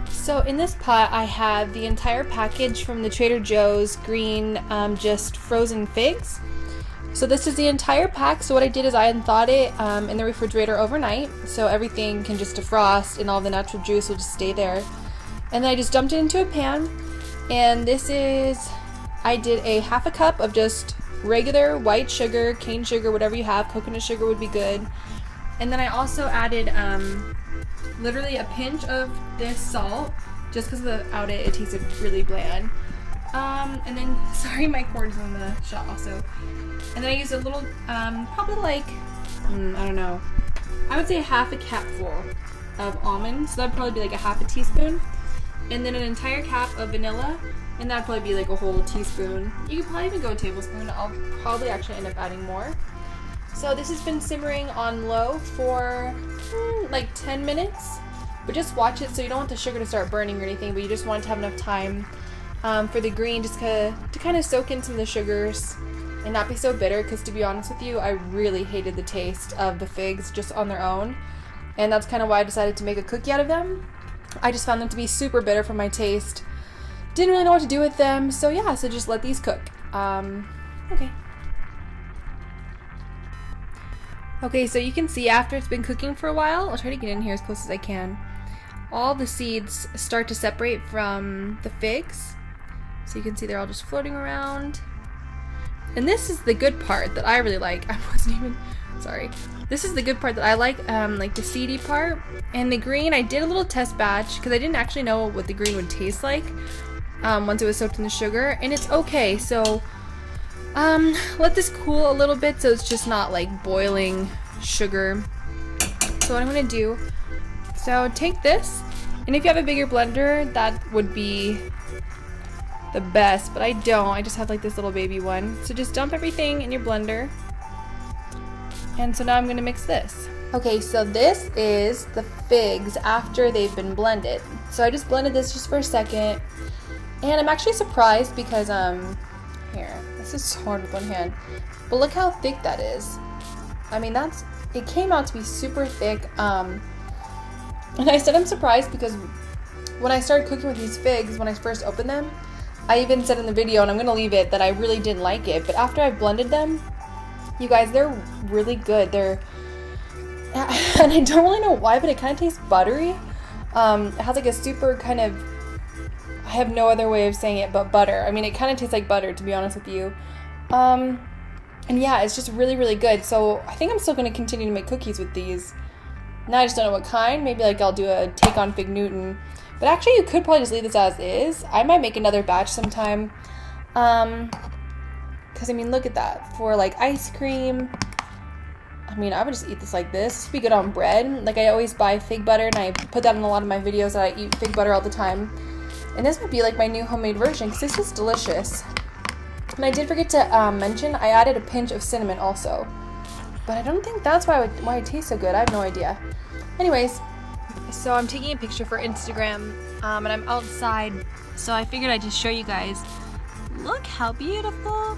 So in this pot I have the entire package from the Trader Joe's green just frozen figs. So this is the entire pack. So what I did is I thawed it in the refrigerator overnight, so everything can just defrost and all the natural juice will just stay there. And then I just dumped it into a pan, and this is, I did a half a cup of just regular white sugar, cane sugar, whatever you have. Coconut sugar would be good. And then I also added literally a pinch of this salt, just because without it tasted really bland. And then, sorry, my cord is on the shot also. And then I used a little, probably like, I don't know, I would say half a capful of almonds, so that'd probably be like a half a teaspoon. And then an entire cap of vanilla, and that'd probably be like a whole teaspoon. You could probably even go a tablespoon. I'll probably actually end up adding more. So this has been simmering on low for like 10 minutes, but just watch it so you don't want the sugar to start burning or anything, but you just want it to have enough time for the green just to kind of soak in some of the sugars and not be so bitter, because to be honest with you, I really hated the taste of the figs just on their own, and that's kind of why I decided to make a cookie out of them. I just found them to be super bitter for my taste. Didn't really know what to do with them, so yeah, so just let these cook. Okay. Okay, so you can see after it's been cooking for a while, I'll try to get in here as close as I can, all the seeds start to separate from the figs. So you can see they're all just floating around. And this is the good part that I really like. I wasn't even, sorry. This is the good part that I like the seedy part. And the green, I did a little test batch because I didn't actually know what the green would taste like once it was soaked in the sugar. And it's okay, so let this cool a little bit so it's just not like boiling sugar. So what I'm gonna do, so take this, and if you have a bigger blender, that would be the best, but I don't. I just have like this little baby one. So just dump everything in your blender. And so now I'm gonna mix this. Okay, so this is the figs after they've been blended. So I just blended this just for a second, and I'm actually surprised because here, this is so hard with one hand, but look how thick that is. I mean, it came out to be super thick. And I said I'm surprised because when I started cooking with these figs, when I first opened them, I even said in the video, and I'm gonna leave it, that I really didn't like it, but after I blended them, you guys, they're really good. They're, and I don't really know why, but it kind of tastes buttery. It has like a super kind of, I have no other way of saying it but butter. I mean, it kind of tastes like butter, to be honest with you. And yeah, it's just really, really good. So I think I'm still gonna continue to make cookies with these. Now I just don't know what kind. Maybe like I'll do a take on Fig Newton. But actually, you could probably just leave this as is. I might make another batch sometime. Because, I mean, look at that. For, like, ice cream. I mean, I would just eat this like this. This would be good on bread. Like, I always buy fig butter, and I put that in a lot of my videos that I eat fig butter all the time. And this would be, like, my new homemade version, because this is delicious. And I did forget to mention, I added a pinch of cinnamon also. But I don't think that's why it tastes so good. I have no idea. Anyways. So I'm taking a picture for Instagram, and I'm outside, so I figured I'd just show you guys. Look how beautiful.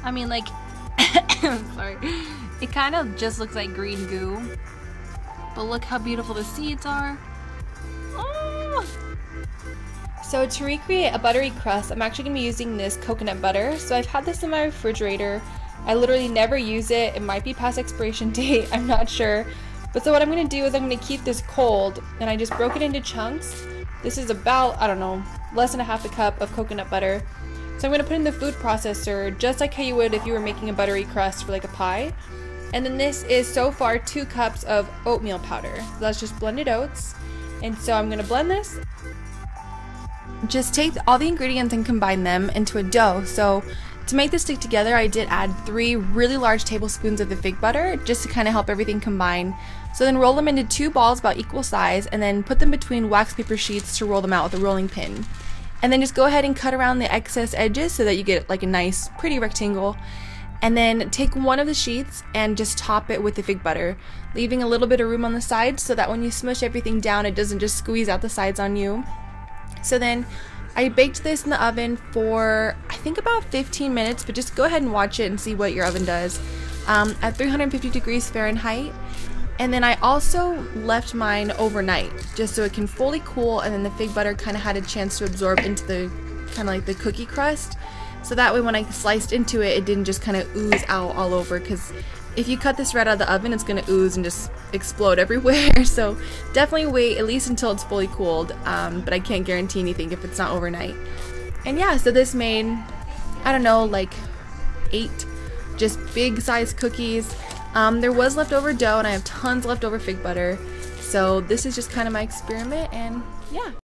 I mean, like, sorry, it kind of just looks like green goo, but look how beautiful the seeds are. Oh. So to recreate a buttery crust, I'm actually going to be using this coconut butter. So I've had this in my refrigerator. I literally never use it. It might be past expiration date, I'm not sure. But so what I'm going to do is I'm going to keep this cold, and I just broke it into chunks. This is about, I don't know, less than a half a cup of coconut butter. So I'm going to put in the food processor, just like how you would if you were making a buttery crust for like a pie. And then this is so far 2 cups of oatmeal powder. So that's just blended oats. And so I'm going to blend this. Just take all the ingredients and combine them into a dough. So to make this stick together, I did add 3 really large tablespoons of the fig butter, just to kind of help everything combine. So then roll them into 2 balls about equal size, and then put them between wax paper sheets to roll them out with a rolling pin. And then just go ahead and cut around the excess edges so that you get like a nice, pretty rectangle. And then take one of the sheets and just top it with the fig butter, leaving a little bit of room on the sides so that when you smush everything down, it doesn't just squeeze out the sides on you. So then I baked this in the oven for, I think, about 15 minutes, but just go ahead and watch it and see what your oven does. At 350 degrees Fahrenheit. And then I also left mine overnight just so it can fully cool, and then the fig butter kind of had a chance to absorb into the kind of like the cookie crust. So that way when I sliced into it, it didn't just kind of ooze out all over, because if you cut this right out of the oven, it's going to ooze and just explode everywhere. So definitely wait at least until it's fully cooled, but I can't guarantee anything if it's not overnight. And yeah, so this made, I don't know, like 8 just big size cookies. There was leftover dough and I have tons leftover fig butter. So this is just kind of my experiment, and yeah.